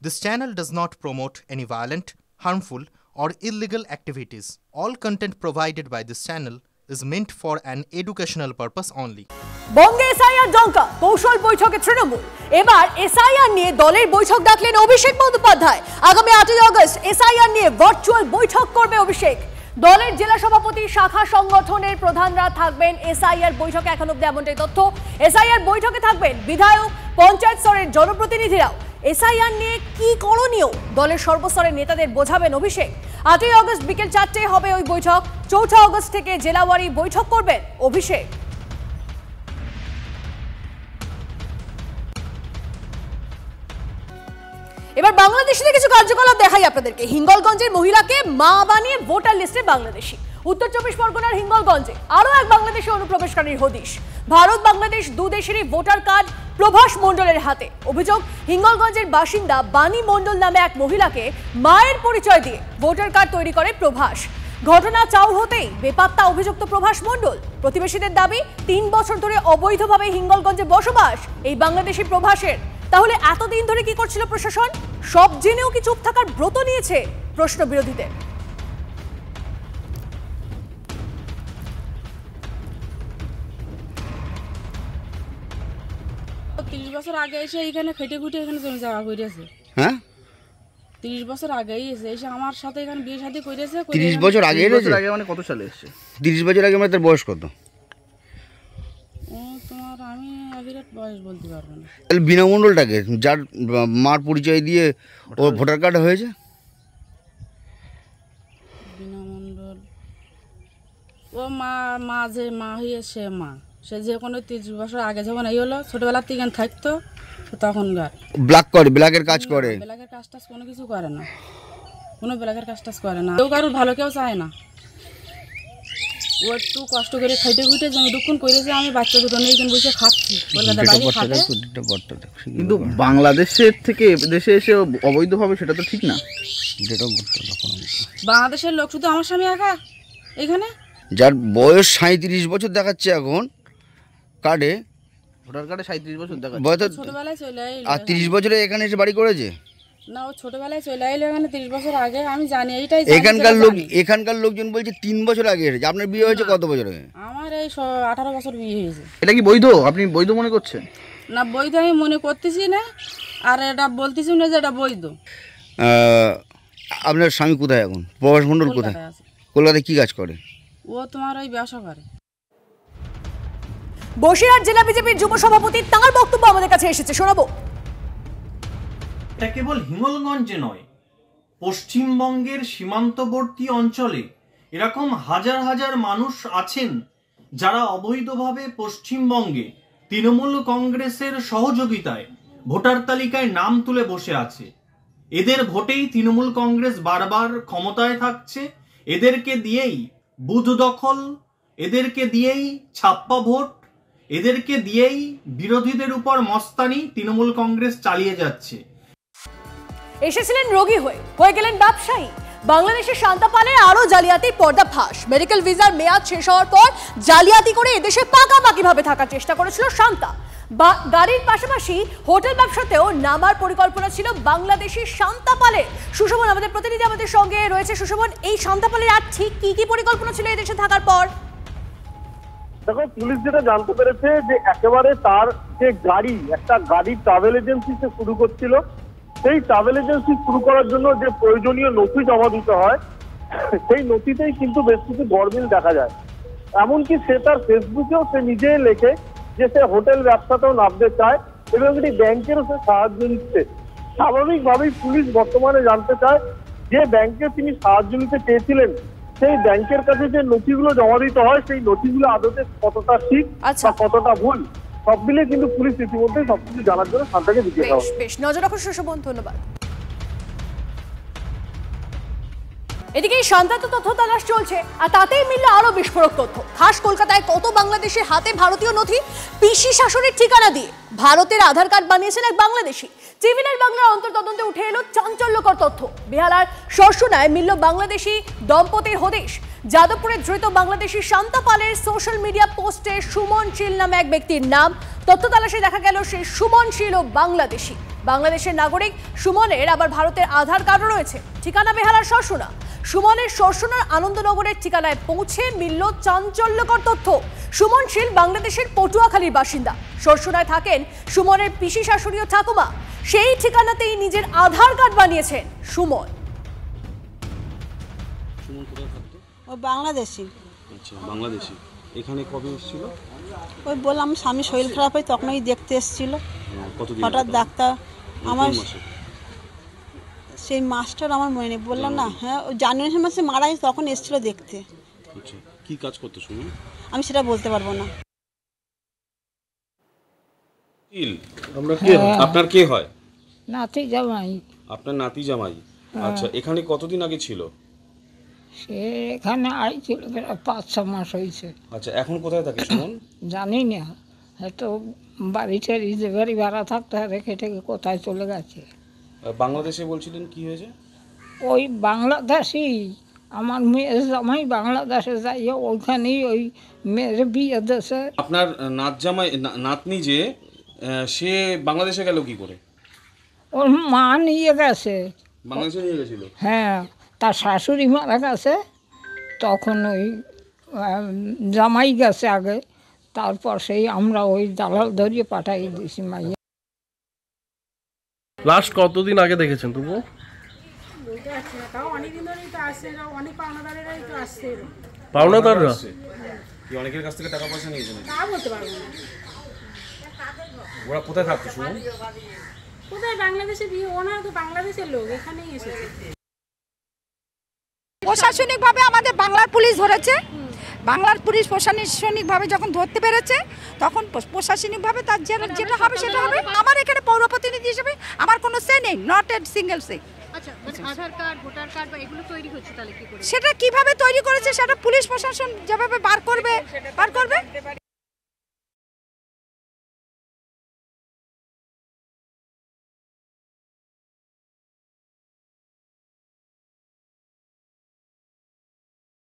This channel does not promote any violent, harmful, or illegal activities. All content provided by this channel is meant for an educational purpose only. বঙ্গে SIR ডঙ্কা কৌশল বৈঠকে তৃণমূল এবার SIR নিয়ে দলের বৈঠক ডাকলেন অভিষেক বন্দ্যোপাধ্যায়। আগামী 8 আগস্ট এসআইআর নিয়ে ভার্চুয়াল বৈঠক করবে অভিষেক। দলের জেলা সভাপতি শাখা সংগঠনের প্রধানরা থাকবেন এসআইআর বৈঠকে, এখন অব্দি এমনটাই তথ্য। এসআইআর বৈঠকে থাকবেন বিধায়ক, পঞ্চায়েত স্তরের জনপ্রতিনিধিরাও। এসআইআর নিয়ে কি করণীয় দলের সর্বস্তরের নেতাদের বোঝাবেন অভিষেক। 8 আগস্ট বিকেল 4টায় হবে ওই বৈঠক। 4 আগস্ট থেকে জেলাওয়ারি বৈঠক করবেন অভিষেক। এবার বাংলাদেশে কিছু কার্যকলাপ দেখাই আপনাদেরকে। হিঙ্গলগঞ্জের মহিলাকে মা বানিয়ে ভোটার লিস্টে বাংলাদেশি। উত্তর 24 পরগনার হিঙ্গলগঞ্জে আরো এক বাংলাদেশি অনুপ্রবেশকারীর হদিশ। ভারত বাংলাদেশ দুদেশেরই ভোটার কার্ড প্রভাস মণ্ডলের হাতে। অভিযোগ, হিঙ্গলগঞ্জের বাসিন্দা বাণী মণ্ডল নামে এক মহিলাকে মায়ের পরিচয় দিয়ে ভোটার কার্ড তৈরি করে প্রভাস। ঘটনা চাউর হতেই বেপাত্তা অভিযুক্ত প্রভাস মণ্ডল। প্রতিবেশীদের দাবি 3 বছর ধরে অবৈধভাবে হিঙ্গলগঞ্জে বসবাস এই বাংলাদেশি প্রভাসের। তাহলে এতদিন ধরে কি করছিল প্রশাসন? সব জেনেও কি চুপ থাকার ব্রত নিয়েছে প্রশ্ন বিরোধীদের। 30 বছর আগে এসে এখানে খেটে খুঁটে এখানে জমি জায়গা করেছে। হ্যাঁ, 30 বছর আগেই এসে আমার সাথে এখানে বিয়ে শাদী করেছে। 30 বছর আগে এসেছে? আগে মানে কত সালে এসেছে? 30 বছর আগে মানে তার বয়স কত? তোমার আমি বিরাট বয়স বলতে পারবো না। তাহলে বিনা মণ্ডলটাকে যার মার পরিচয় দিয়ে ও ভোটার কার্ড হয়েছে? বিনা মণ্ডল ও মা যে মা হয়ে সে যে কোনো 30 বছর আগে যখন এই হলো, ছোটবেলার থেকে থাকতো তখনকার। ব্ল্যাকের কাজ করে? ব্ল্যাকের কাজ টাজ কোনো কিছু করে না, কোনো ব্ল্যাকের কাজ টাজ করে না। কেউ কারোর ভালো কেউ চায় না। ও একটু কষ্ট করে খাইতে খুঁটে জমি দুক্ষণ করেছে। আমি বাচ্চা দুটো নিয়ে এখানে বসে খাচ্ছি। কিন্তু বাংলাদেশের থেকে দেশে এসে অবৈধভাবে, সেটা তো ঠিক না। বাংলাদেশের লোক শুধু আমার স্বামী একা এখানে, যার বয়স 37 বছর দেখাচ্ছে এখন কার্ডে, ভোটার কার্ডে 37 বছর দেখাচ্ছে। ছোটবেলায় চলে এলো। আর 30 বছরে এখানে এসে বাড়ি করেছে? না, ও ছোটবেলায় চলে এলো এখানে 30 বছর আগে। আমি জানি এইটাই। এখানকার লোকজন বলছে 3 বছর আগে এসেছে। আপনার বিয়ে হয়েছে কত বছর আগে? আমার এই 18 বছর বিয়ে হয়েছে। এটা কি বৈধ? আপনি বৈধ মনে করছেন? না, বৈধ আমি মনে করতেছি না, আর এটা বলতেছি না যে এটা বৈধ। আপনার স্বামী কোথায় এখন? প্রভাস মণ্ডল কোথায়? কলকাতায় কি কাজ করে? ও তোমার ওই ব্যবসা করে। বসিরহাট জেলা বিজেপির যুব সভাপতি, তার বক্তব্য আমাদের কাছে এসেছে, শোনাবো। এটা কেবল হিঙ্গলগঞ্জে নয়, পশ্চিমবঙ্গের সীমান্তবর্তী অঞ্চলে এরকম হাজার হাজার মানুষ আছেন যারা অবৈধভাবে পশ্চিমবঙ্গে তৃণমূল কংগ্রেসের সহযোগিতায় ভোটার তালিকায় নাম তুলে বসে আছে। এদের ভোটেই তৃণমূল কংগ্রেস বারবার ক্ষমতায় থাকছে। এদেরকে দিয়েই বুথ দখল, এদেরকে দিয়েই ছাপ্পা ভোট, এদেরকে দিয়েই বিরোধীদের উপর মস্তানি তৃণমূল কংগ্রেস চালিয়ে যাচ্ছে। এসেছিলেন রোগী হয়ে গেলেন ব্যবসায়ী। বাংলাদেশের শান্তাপালে আরো জালিয়াতির পর্দা ফাঁস। মেডিকেল ভিসার মেয়াদ শেষ হওয়ার পর জালিয়াতি করে এদেশে পাকাপাকি ভাবে থাকার চেষ্টা করেছিল শান্তা। গাড়ির পাশাপাশি হোটেল ব্যবসাতেও নামার পরিকল্পনা ছিল বাংলাদেশের শান্তাপালের। সুশোভন আমাদের প্রতিনিধি আমাদের সঙ্গে রয়েছে। সুশোভন, এই শান্তাপালের আর ঠিক কি পরিকল্পনা ছিল এদেশে থাকার পর? দেখো, পুলিশ যেটা জানতে পেরেছে যে একেবারে তার যে গাড়ি, একটা গাড়ি ট্রাভেল এজেন্সি সে শুরু করছিল। সেই ট্রাভেল এজেন্সি শুরু করার জন্য যে প্রয়োজনীয় নথি জমা দিতে হয়, সেই নথিতেই কিন্তু বেশ কিছু গরমিল দেখা যায়। এমনকি সে তার ফেসবুকেও সে নিজে লেখে যে সে হোটেল ব্যবসাতেও নামতে চায় এবং একটি ব্যাংকেরও সে সাহায্য নিচ্ছে। স্বাভাবিকভাবেই পুলিশ বর্তমানে জানতে চায় যে ব্যাংকে তিনি সাহায্য নিতে চেয়েছিলেন, সেই ব্যাংকের কাছে যে নথিগুলো জমা দিতে হয়, সেই নথিগুলো আদতে কতটা ঠিক বা কতটা ভুল, সব মিলে কিন্তু পুলিশ ইতিমধ্যে সবকিছু জানার জন্য শান্তাকে দিতে হবে। বেশ, নজর রাখুন সুশোভন, ধন্যবাদ। এদিকে শান্তার তথ্য তালাশ চলছে, আর তাতেই মিলল আরো বিস্ফোরক তথ্য। খাস কলকাতায় কত বাংলাদেশের হাতে ভারতীয় নথি, পিসি শাসনের ঠিকানা দিয়ে ভারতের আধার কার্ড বানিয়েছেন এক বাংলাদেশি। টিভি9 বাংলার অন্তর্তদন্তে উঠে এলো চাঞ্চল্যকর তথ্য। বেহালার শর্ষণায় মিলল বাংলাদেশি দম্পতির হদিশ। যাদবপুরে ধৃত বাংলাদেশি শান্তা পালের সোশ্যাল মিডিয়া পোস্টে সুমন শীল নামে এক ব্যক্তির নাম। তথ্য তালাশে দেখা গেল সেই সুমন শীল ও বাংলাদেশি। বাংলাদেশের নাগরিক সুমনের আবার ভারতের আধার কার্ডও রয়েছে। ঠিকানা বেহালার শর্ষণা। সুমনের শর্ষণার আনন্দনগরের ঠিকানায় পৌঁছে মিলল চাঞ্চল্যকর তথ্য। সুমন শীল বাংলাদেশের পটুয়াখালীর বাসিন্দা। শর্ষণায় থাকেন সুমনের পিসি শাশুড়ি ও ঠাকুমা। সেই ঠিকানাতেই নিজের আধার কার্ড বানিয়েছেন সুমন। ও বাংলাদেশি। আচ্ছা, বাংলাদেশি। এখানে কবে এসেছিল? ওই বললাম স্বামী শরীর খারাপ হয় তখনই দেখতে এসেছিল। কতদিন? হঠাৎ ডাক্তার আমার সেই মাস্টার আমার মনে নেই, বললাম না, হ্যাঁ জানুয়ারি মাসে মারা গেছে তখন এসেছিল দেখতে। আচ্ছা, কি কাজ করতে শুনুন? আমি সেটা বলতে পারবো না। আপনার কে হয়? নাতি জামাই। আপনার নাতি জামাই। আচ্ছা, এখানে কতদিন আগে ছিল? সে এখানে আইছিল 5-6 মাস হয়েছে। আচ্ছা, এখন কোথায় থাকে শুনুন? জানি না, হয়তো বাড়িতে যে বাড়ি ভাড়া থাকতে রেখে থেকে কোথায় চলে গেছে। বাংলাদেশে বলছিলেন, কি হয়েছে? ওই বাংলাদেশি আমার মেয়ের জামাই বাংলাদেশে যাইয়ে ওইখানেই ওই মেয়ের বিয়ে দেশে। আপনার নাত জামাই নাতনি যে সে বাংলাদেশে গেল কি করে? ওর মা নিয়ে গেছে। বাংলাদেশে নিয়ে গেছিল? হ্যাঁ, তার শাশুড়ি মারা গেছে, তখন ওই জামাই গেছে আগে, তারপর সেই আমরা ওই দালাল ধরিয়ে পাঠাই দিয়েছি মাইয়া। লাস্ট কতদিন আগে দেখেছেন তবু? পাওনাদাররা কি অনেকের কাছ থেকে টাকা পয়সা নিয়েছেন? ওরা কোথায় থাকতো শুনুন? কোথায় বাংলাদেশে বিয়ে, ওনারা তো বাংলাদেশের লোক, এখানেই এসেছে। প্রশাসনিকভাবে আমাদের বাংলার পুলিশ ধরেছে। বাংলার পুলিশ প্রশাসনিকভাবে যখন ধরতে পেরেছে তখন প্রশাসনিকভাবে তার যেটা হবে সেটা হবে। আমার এখানে পৌর প্রতিনিধি হিসেবে আমার কোনো সে নেই, নট এ সিঙ্গেল সে। আচ্ছা, আধার কার্ড, ভোটার কার্ড বা এগুলো তৈরি হচ্ছে, তাহলে কি করে? সেটা কিভাবে তৈরি করেছে সেটা পুলিশ প্রশাসন যেভাবে বার করবে।